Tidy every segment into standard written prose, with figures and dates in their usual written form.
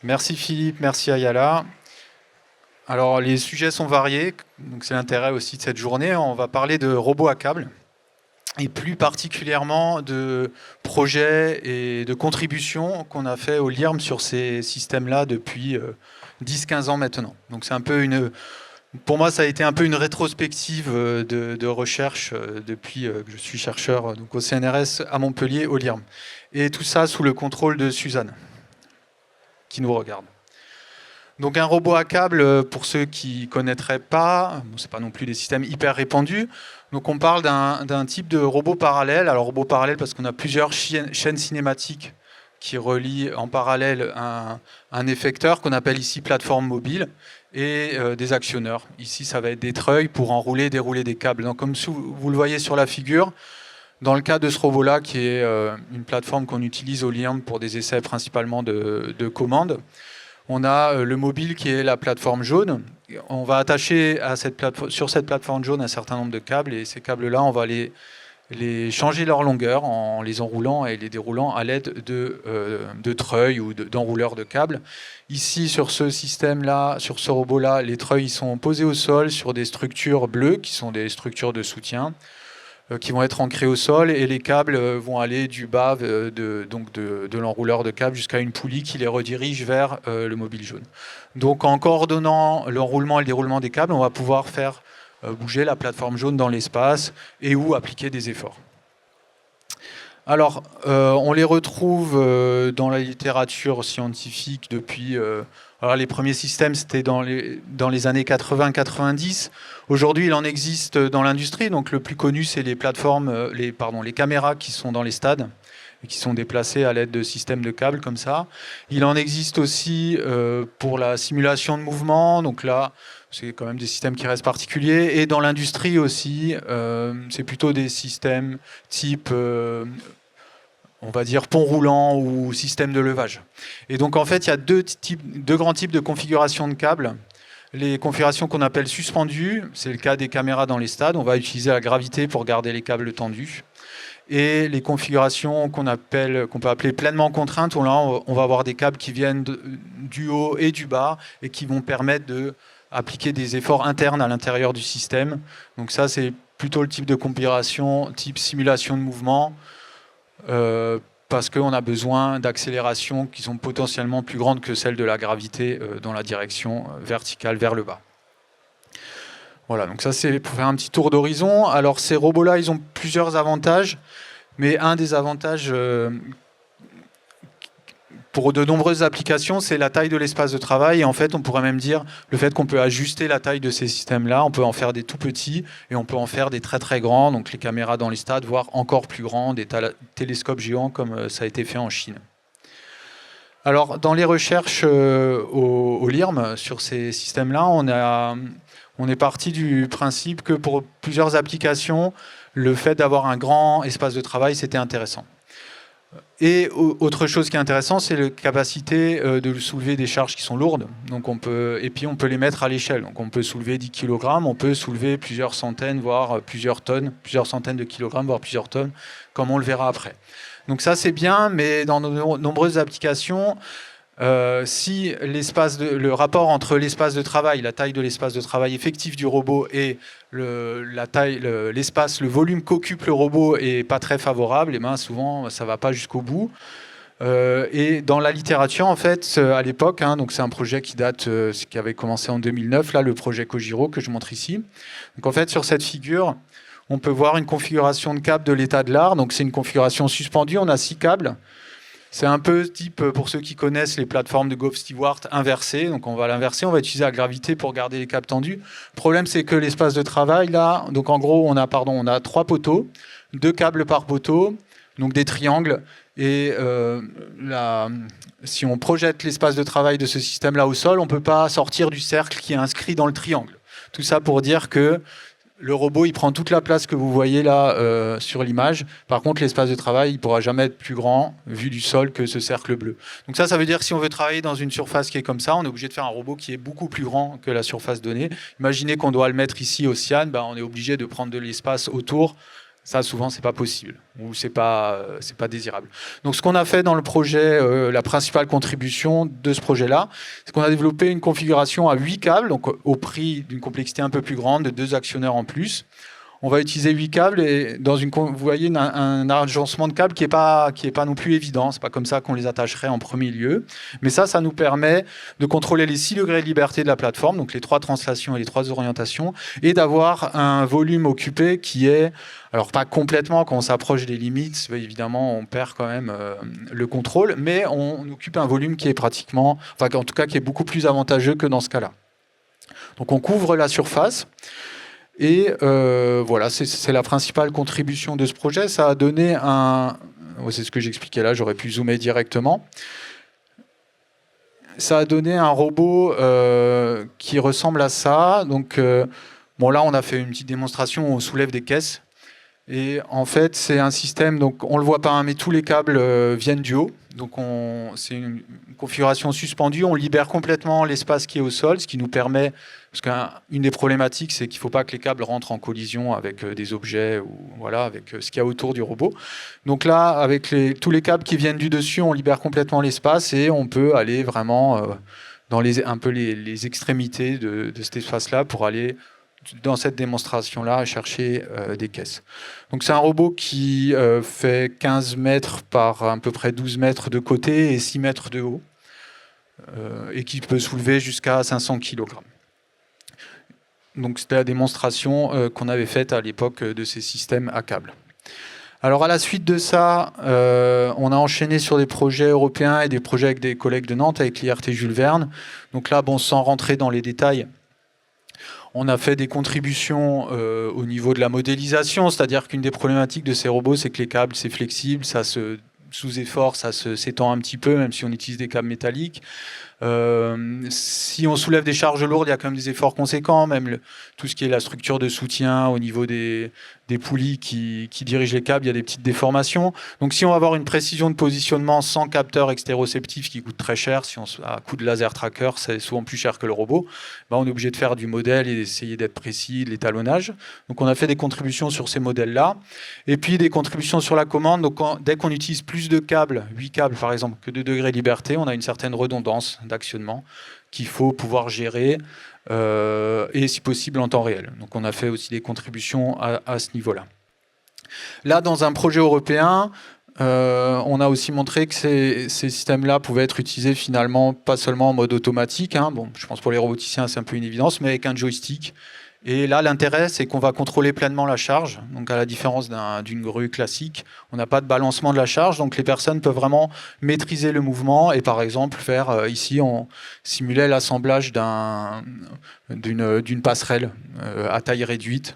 Merci Philippe, merci Ayala. Alors les sujets sont variés, donc c'est l'intérêt aussi de cette journée. On va parler de robots à câble et plus particulièrement de projets et de contributions qu'on a fait au LIRM sur ces systèmes-là depuis 10-15 ans maintenant. Donc c'est un peu pour moi ça a été un peu une rétrospective de recherche depuis que je suis chercheur donc au CNRS à Montpellier au LIRM. Et tout ça sous le contrôle de Suzanne, qui nous regarde. Donc un robot à câble, pour ceux qui ne connaîtraient pas, ce n'est pas non plus des systèmes hyper répandus. Donc on parle d'un type de robot parallèle. Alors robot parallèle parce qu'on a plusieurs chaînes cinématiques qui relient en parallèle un effecteur qu'on appelle ici plateforme mobile et des actionneurs. Ici ça va être des treuils pour enrouler et dérouler des câbles. Donc comme vous le voyez sur la figure, dans le cas de ce robot-là, qui est une plateforme qu'on utilise au LIRM pour des essais principalement de commandes, on a le mobile qui est la plateforme jaune. On va attacher sur cette plateforme jaune un certain nombre de câbles et ces câbles-là, on va les changer leur longueur en les enroulant et les déroulant à l'aide de treuils ou d'enrouleurs de câbles. Ici, sur ce système-là, sur ce robot-là, les treuils ils sont posés au sol sur des structures bleues qui sont des structures de soutien qui vont être ancrés au sol et les câbles vont aller du bas de l'enrouleur de câbles jusqu'à une poulie qui les redirige vers le mobile jaune. Donc en coordonnant l'enroulement et le déroulement des câbles, on va pouvoir faire bouger la plateforme jaune dans l'espace et ou appliquer des efforts. Alors, on les retrouve dans la littérature scientifique depuis... alors les premiers systèmes, c'était dans les années 80-90. Aujourd'hui, il en existe dans l'industrie. Donc, le plus connu, c'est les plateformes, les caméras qui sont dans les stades et qui sont déplacées à l'aide de systèmes de câbles comme ça. Il en existe aussi pour la simulation de mouvement. Donc là, c'est quand même des systèmes qui restent particuliers. Et dans l'industrie aussi, c'est plutôt des systèmes type... on va dire pont roulant ou système de levage. Et donc en fait, il y a deux grands types de configurations de câbles. Les configurations qu'on appelle suspendues, c'est le cas des caméras dans les stades, on va utiliser la gravité pour garder les câbles tendus. Et les configurations qu'on peut appeler pleinement contraintes, où là on va avoir des câbles qui viennent du haut et du bas et qui vont permettre d'appliquer des efforts internes à l'intérieur du système. Donc ça, c'est plutôt le type de configuration, type simulation de mouvement, parce qu'on a besoin d'accélérations qui sont potentiellement plus grandes que celles de la gravité dans la direction verticale vers le bas. Voilà, donc ça c'est pour faire un petit tour d'horizon. Alors ces robots-là, ils ont plusieurs avantages, mais un des avantages pour de nombreuses applications, c'est la taille de l'espace de travail. Et en fait, on pourrait même dire le fait qu'on peut ajuster la taille de ces systèmes-là. On peut en faire des tout petits et on peut en faire des très très grands. Donc les caméras dans les stades, voire encore plus grands, des télescopes géants comme ça a été fait en Chine. Alors, dans les recherches au LIRM sur ces systèmes-là, on est parti du principe que pour plusieurs applications, le fait d'avoir un grand espace de travail, c'était intéressant. Et autre chose qui est intéressant, c'est la capacité de soulever des charges qui sont lourdes. Donc et puis on peut les mettre à l'échelle. Donc on peut soulever 10 kg, on peut soulever plusieurs centaines, voire plusieurs tonnes, plusieurs centaines de kilogrammes, voire plusieurs tonnes, comme on le verra après. Donc ça c'est bien, mais dans de nombreuses applications, si le rapport entre l'espace de travail, la taille de l'espace de travail effectif du robot et l'espace, le volume qu'occupe le robot est pas très favorable, et ben souvent ça va pas jusqu'au bout. Et dans la littérature, en fait, à l'époque, donc c'est un projet qui date, qui avait commencé en 2009, là, le projet Kojiro que je montre ici. Donc en fait, sur cette figure, on peut voir une configuration de câble de l'état de l'art. Donc c'est une configuration suspendue, on a 6 câbles. C'est un peu type, pour ceux qui connaissent les plateformes de Goff Stewart, inversées. Donc on va l'inverser, on va utiliser la gravité pour garder les câbles tendus. Le problème, c'est que l'espace de travail, là, donc en gros, on a 3 poteaux, 2 câbles par poteau, donc des triangles. Et si on projette l'espace de travail de ce système-là au sol, on ne peut pas sortir du cercle qui est inscrit dans le triangle. Tout ça pour dire que le robot, il prend toute la place que vous voyez là sur l'image. Par contre, l'espace de travail, il ne pourra jamais être plus grand, vu du sol, que ce cercle bleu. Donc ça veut dire que si on veut travailler dans une surface qui est comme ça, on est obligé de faire un robot qui est beaucoup plus grand que la surface donnée. Imaginez qu'on doit le mettre ici au CIAN, on est obligé de prendre de l'espace autour Ça, souvent, c'est pas possible ou c'est pas désirable. Donc, ce qu'on a fait dans le projet, la principale contribution de ce projet-là, c'est qu'on a développé une configuration à 8 câbles, donc au prix d'une complexité un peu plus grande, de 2 actionneurs en plus. On va utiliser 8 câbles et vous voyez un agencement de câbles qui est pas non plus évident. C'est pas comme ça qu'on les attacherait en premier lieu. Mais ça nous permet de contrôler les 6 degrés de liberté de la plateforme, donc les 3 translations et les 3 orientations, et d'avoir un volume occupé qui est, alors pas complètement, quand on s'approche des limites, évidemment on perd quand même le contrôle, mais on occupe un volume qui est pratiquement, enfin en tout cas qui est beaucoup plus avantageux que dans ce cas-là. Donc on couvre la surface. Et voilà, c'est la principale contribution de ce projet. Ça a donné c'est ce que j'expliquais là, j'aurais pu zoomer directement. Ça a donné un robot qui ressemble à ça. Donc, bon, là, on a fait une petite démonstration où on soulève des caisses. Et en fait, c'est un système, donc on ne le voit pas, hein, mais tous les câbles viennent du haut. Donc c'est une configuration suspendue. On libère complètement l'espace qui est au sol, ce qui nous permet, parce qu'une des problématiques, c'est qu'il ne faut pas que les câbles rentrent en collision avec des objets ou voilà, avec ce qu'il y a autour du robot. Donc là, avec tous les câbles qui viennent du dessus, on libère complètement l'espace et on peut aller vraiment dans un peu les extrémités de cet espace-là pour aller dans cette démonstration-là, à chercher des caisses. Donc c'est un robot qui fait 15 mètres par à peu près 12 mètres de côté et 6 mètres de haut, et qui peut soulever jusqu'à 500 kg. Donc c'était la démonstration qu'on avait faite à l'époque de ces systèmes à câbles. Alors à la suite de ça, on a enchaîné sur des projets européens et des projets avec des collègues de Nantes, avec l'IRT Jules Verne. Donc là, bon, sans rentrer dans les détails, on a fait des contributions au niveau de la modélisation, c'est-à-dire qu'une des problématiques de ces robots, c'est que les câbles, c'est flexible, sous effort, ça s'étend un petit peu, même si on utilise des câbles métalliques. Si on soulève des charges lourdes, il y a quand même des efforts conséquents, même tout ce qui est la structure de soutien au niveau des poulies qui dirigent les câbles, il y a des petites déformations. Donc si on va avoir une précision de positionnement sans capteur extéroceptif qui coûte très cher, si on a un coup de laser tracker, c'est souvent plus cher que le robot, on est obligé de faire du modèle et d'essayer d'être précis, de l'étalonnage. Donc on a fait des contributions sur ces modèles-là. Et puis des contributions sur la commande. Donc dès qu'on utilise plus de câbles, 8 câbles par exemple, que de degrés de liberté, on a une certaine redondance d'actionnement qu'il faut pouvoir gérer et si possible en temps réel. Donc on a fait aussi des contributions à ce niveau-là. Là, dans un projet européen, on a aussi montré que ces systèmes-là pouvaient être utilisés finalement pas seulement en mode automatique, hein. Bon, je pense pour les roboticiens c'est un peu une évidence, mais avec un joystick. Et là, l'intérêt, c'est qu'on va contrôler pleinement la charge. Donc, à la différence d'une grue classique, on n'a pas de balancement de la charge. Donc, les personnes peuvent vraiment maîtriser le mouvement. Et par exemple, ici, on simulait l'assemblage d'une passerelle à taille réduite.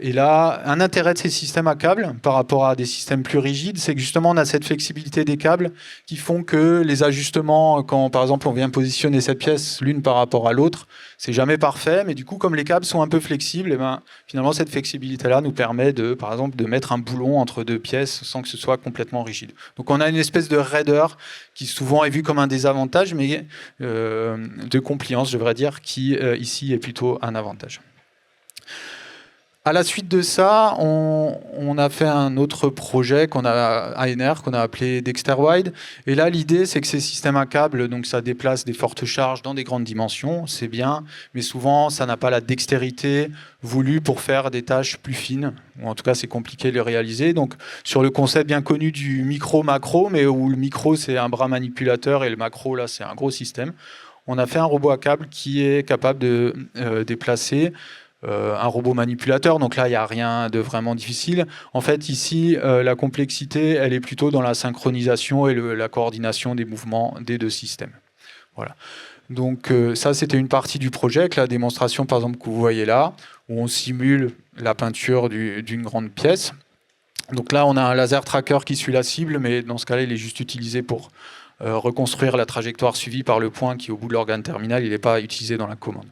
Et là, un intérêt de ces systèmes à câbles par rapport à des systèmes plus rigides, c'est que justement on a cette flexibilité des câbles qui font que les ajustements, quand par exemple on vient positionner cette pièce l'une par rapport à l'autre, c'est jamais parfait, mais du coup comme les câbles sont un peu flexibles, et finalement cette flexibilité-là nous permet par exemple de mettre un boulon entre deux pièces sans que ce soit complètement rigide. Donc on a une espèce de raideur qui souvent est vue comme un désavantage, mais de compliance, je devrais dire, qui ici est plutôt un avantage. À la suite de ça, on a fait un autre projet ANR qu'on a appelé DexterWide. Et là, l'idée, c'est que ces systèmes à câbles, donc ça déplace des fortes charges dans des grandes dimensions, c'est bien, mais souvent, ça n'a pas la dextérité voulue pour faire des tâches plus fines, ou en tout cas, c'est compliqué de les réaliser. Donc, sur le concept bien connu du micro-macro, mais où le micro, c'est un bras manipulateur et le macro, là, c'est un gros système, on a fait un robot à câble qui est capable de déplacer un robot manipulateur, donc là il n'y a rien de vraiment difficile. En fait ici la complexité elle est plutôt dans la synchronisation et la coordination des mouvements des deux systèmes. Voilà. Donc ça c'était une partie du projet, avec la démonstration par exemple que vous voyez là, où on simule la peinture d'une grande pièce. Donc là on a un laser tracker qui suit la cible, mais dans ce cas-là il est juste utilisé pour reconstruire la trajectoire suivie par le point qui est au bout de l'organe terminal, il n'est pas utilisé dans la commande.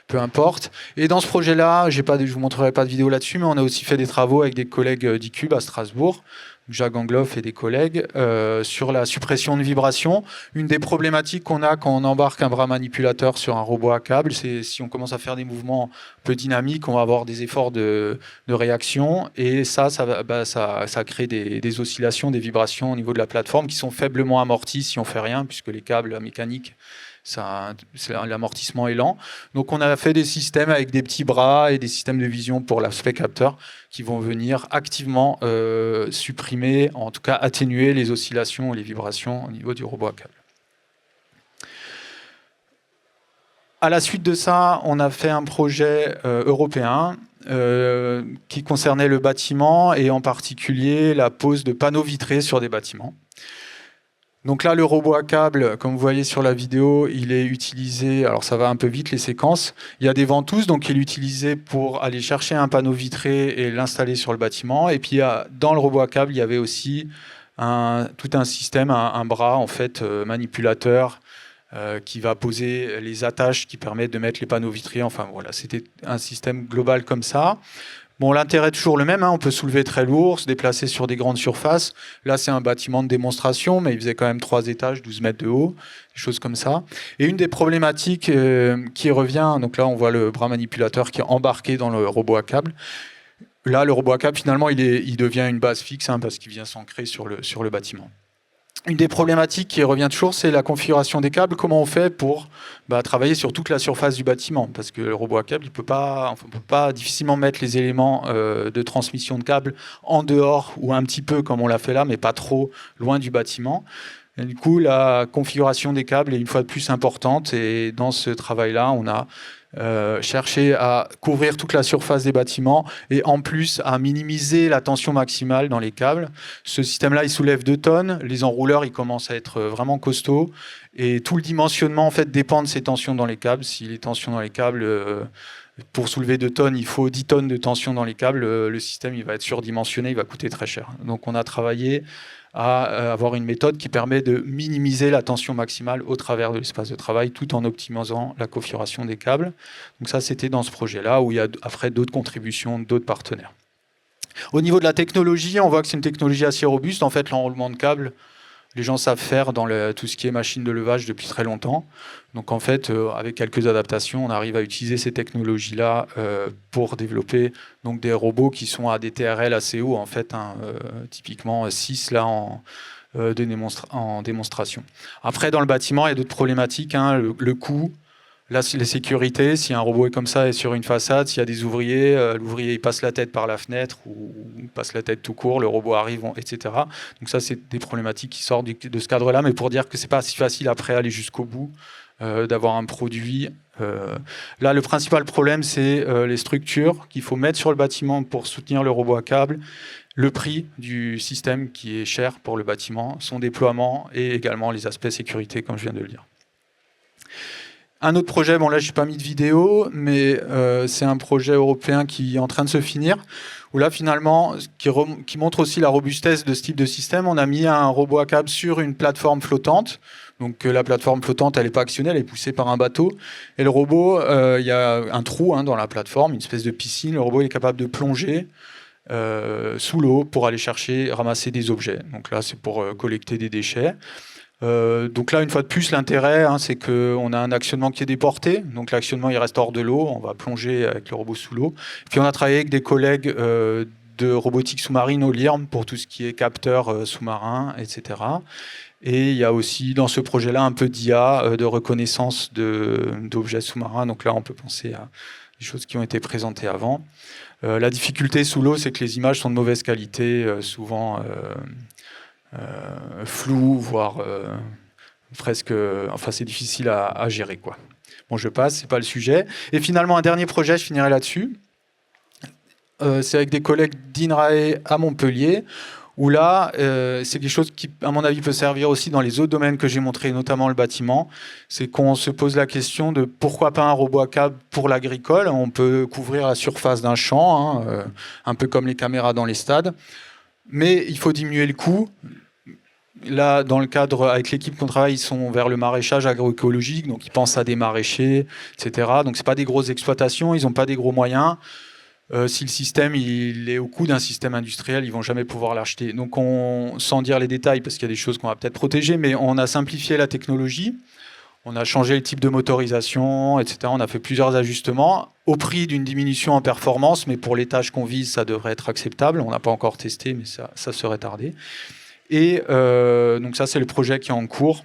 Peu importe. Et dans ce projet-là, je ne vous montrerai pas de vidéo là-dessus, mais on a aussi fait des travaux avec des collègues d'ICUBE à Strasbourg. Jacques Gangloff et des collègues, sur la suppression de vibrations. Une des problématiques qu'on a quand on embarque un bras manipulateur sur un robot à câble, c'est si on commence à faire des mouvements un peu dynamiques, on va avoir des efforts de réaction, et ça crée des oscillations, des vibrations au niveau de la plateforme qui sont faiblement amorties si on fait rien, puisque les câbles mécaniques, l'amortissement est lent. Donc on a fait des systèmes avec des petits bras et des systèmes de vision pour l'aspect capteur qui vont venir activement supprimer, en tout cas atténuer les oscillations et les vibrations au niveau du robot à câble. À la suite de ça, on a fait un projet européen qui concernait le bâtiment et en particulier la pose de panneaux vitrés sur des bâtiments. Donc là, le robot à câble, comme vous voyez sur la vidéo, il est utilisé, alors ça va un peu vite les séquences, il y a des ventouses, donc il est utilisé pour aller chercher un panneau vitré et l'installer sur le bâtiment. Et puis dans le robot à câble, il y avait aussi tout un système, un bras en fait manipulateur qui va poser les attaches qui permettent de mettre les panneaux vitrés. Enfin voilà, c'était un système global comme ça. Bon, l'intérêt est toujours le même, hein. On peut soulever très lourd, se déplacer sur des grandes surfaces. Là, c'est un bâtiment de démonstration, mais il faisait quand même 3 étages, 12 mètres de haut, des choses comme ça. Et une des problématiques qui revient, donc là, on voit le bras manipulateur qui est embarqué dans le robot à câble. Là, le robot à câble, finalement, il devient une base fixe, hein, parce qu'il vient s'ancrer sur le bâtiment. Une des problématiques qui revient toujours, c'est la configuration des câbles. Comment on fait pour travailler sur toute la surface du bâtiment? Parce que le robot à câble, on peut pas difficilement mettre les éléments de transmission de câbles en dehors ou un petit peu comme on l'a fait là, mais pas trop loin du bâtiment. Et du coup, la configuration des câbles est une fois de plus importante. Et dans ce travail-là, on a chercher à couvrir toute la surface des bâtiments et en plus à minimiser la tension maximale dans les câbles. Ce système-là, il soulève 2 tonnes. Les enrouleurs, ils commencent à être vraiment costauds. Et tout le dimensionnement, en fait, dépend de ces tensions dans les câbles. Si les tensions dans les câbles, pour soulever 2 tonnes, il faut 10 tonnes de tension dans les câbles, le système, il va être surdimensionné, il va coûter très cher. Donc, on a travaillé à avoir une méthode qui permet de minimiser la tension maximale au travers de l'espace de travail tout en optimisant la configuration des câbles. Donc ça, c'était dans ce projet-là où il y a après d'autres contributions d'autres partenaires. Au niveau de la technologie, on voit que c'est une technologie assez robuste. En fait, l'enroulement de câbles, les gens savent faire dans tout ce qui est machine de levage depuis très longtemps. Donc en fait, avec quelques adaptations, on arrive à utiliser ces technologies-là pour développer donc, des robots qui sont à des TRL assez hauts, en fait, hein, typiquement 6 là en démonstration. Après, dans le bâtiment, il y a d'autres problématiques, hein, le coût, là, les sécurités, si un robot est comme ça et sur une façade, s'il y a des ouvriers, l'ouvrier il passe la tête par la fenêtre ou il passe la tête tout court, le robot arrive, etc. Donc ça, c'est des problématiques qui sortent de ce cadre-là, mais pour dire que c'est pas si facile après aller jusqu'au bout, d'avoir un produit. Là, le principal problème, c'est les structures qu'il faut mettre sur le bâtiment pour soutenir le robot à câble, le prix du système qui est cher pour le bâtiment, son déploiement et également les aspects sécurité, comme je viens de le dire. Un autre projet, bon là je n'ai pas mis de vidéo, mais c'est un projet européen qui est en train de se finir, où là finalement, qui montre aussi la robustesse de ce type de système, on a mis un robot à câble sur une plateforme flottante. Donc la plateforme flottante, elle n'est pas actionnée, elle est poussée par un bateau. Et le robot, il y a un trou dans la plateforme, une espèce de piscine. Le robot il est capable de plonger sous l'eau pour aller ramasser des objets. Donc là, c'est pour collecter des déchets. Donc là, une fois de plus, l'intérêt, c'est qu'on a un actionnement qui est déporté. Donc l'actionnement, il reste hors de l'eau. On va plonger avec le robot sous l'eau. Puis on a travaillé avec des collègues de robotique sous-marine au LIRM pour tout ce qui est capteurs sous-marins, etc. Et il y a aussi dans ce projet-là un peu d'IA, de reconnaissance d'objets sous-marins. Donc là, on peut penser à des choses qui ont été présentées avant. La difficulté sous l'eau, c'est que les images sont de mauvaise qualité, souvent floues, voire presque... Enfin, c'est difficile à gérer, quoi. Bon, je passe, c'est pas le sujet. Et finalement, un dernier projet, je finirai là-dessus. C'est avec des collègues d'INRAE à Montpellier, où là, c'est quelque chose qui, à mon avis, peut servir aussi dans les autres domaines que j'ai montrés, notamment le bâtiment. C'est qu'on se pose la question de pourquoi pas un robot à câble pour l'agricole. On peut couvrir la surface d'un champ, un peu comme les caméras dans les stades. Mais il faut diminuer le coût. Là, dans le cadre, avec l'équipe qu'on travaille, ils sont vers le maraîchage agroécologique, donc ils pensent à des maraîchers, etc. Donc, ce n'est pas des grosses exploitations, ils n'ont pas des gros moyens. si le système il est au coût d'un système industriel, ils vont jamais pouvoir l'acheter. Donc, sans dire les détails, parce qu'il y a des choses qu'on va peut-être protéger, mais on a simplifié la technologie, on a changé le type de motorisation, etc. On a fait plusieurs ajustements au prix d'une diminution en performance, mais pour les tâches qu'on vise, ça devrait être acceptable. On n'a pas encore testé, mais ça serait tardé. Et donc ça, c'est le projet qui est en cours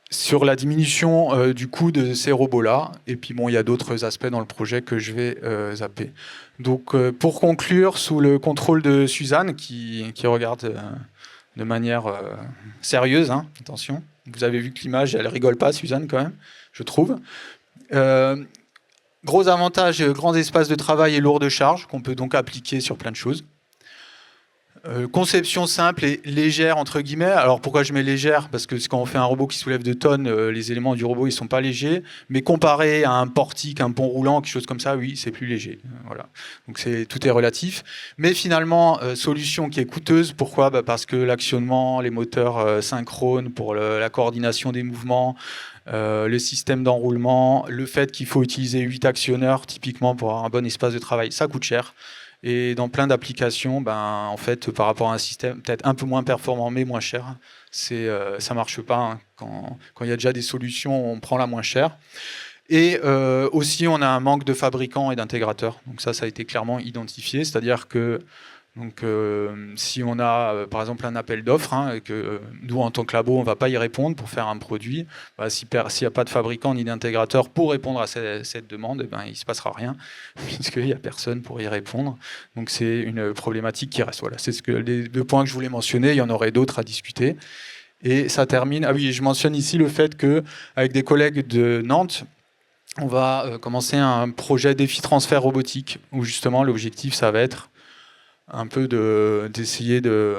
sur la diminution du coût de ces robots-là. Et puis bon, il y a d'autres aspects dans le projet que je vais zapper. Donc pour conclure, sous le contrôle de Suzanne, qui regarde de manière sérieuse, hein, attention, vous avez vu que l'image, elle rigole pas, Suzanne, quand même, je trouve. Gros avantage, grands espaces de travail et lourdes charges, qu'on peut donc appliquer sur plein de choses. Conception simple et légère, entre guillemets. Alors pourquoi je mets légère? Parce que quand on fait un robot qui soulève 2 tonnes, les éléments du robot, ils sont pas légers. Mais comparé à un portique, un pont roulant, quelque chose comme ça, oui, c'est plus léger. Voilà. Donc tout est relatif. Mais finalement, solution qui est coûteuse. Pourquoi? Parce que l'actionnement, les moteurs synchrones pour la coordination des mouvements, le système d'enroulement, le fait qu'il faut utiliser 8 actionneurs, typiquement pour avoir un bon espace de travail, ça coûte cher. Et dans plein d'applications, en fait, par rapport à un système peut-être un peu moins performant, mais moins cher, ça marche pas. Hein. Quand il y a déjà des solutions, on prend la moins chère. Et aussi, on a un manque de fabricants et d'intégrateurs. Donc ça a été clairement identifié. C'est-à-dire que si on a, par exemple, un appel d'offres, hein, et que nous, en tant que labo, on ne va pas y répondre pour faire un produit, s'il n'y a pas de fabricant ni d'intégrateur pour répondre à cette demande, il ne se passera rien, puisqu'il n'y a personne pour y répondre. Donc c'est une problématique qui reste. Voilà, c'est les 2 points que je voulais mentionner. Il y en aurait d'autres à discuter. Et ça termine. Ah oui, je mentionne ici le fait qu'avec des collègues de Nantes, on va commencer un projet défi transfert robotique, où justement l'objectif, ça va être un peu d'essayer de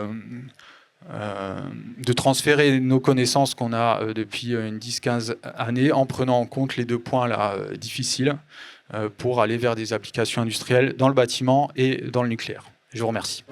transférer nos connaissances qu'on a depuis une 10-15 années en prenant en compte les 2 points là difficiles pour aller vers des applications industrielles dans le bâtiment et dans le nucléaire. Je vous remercie.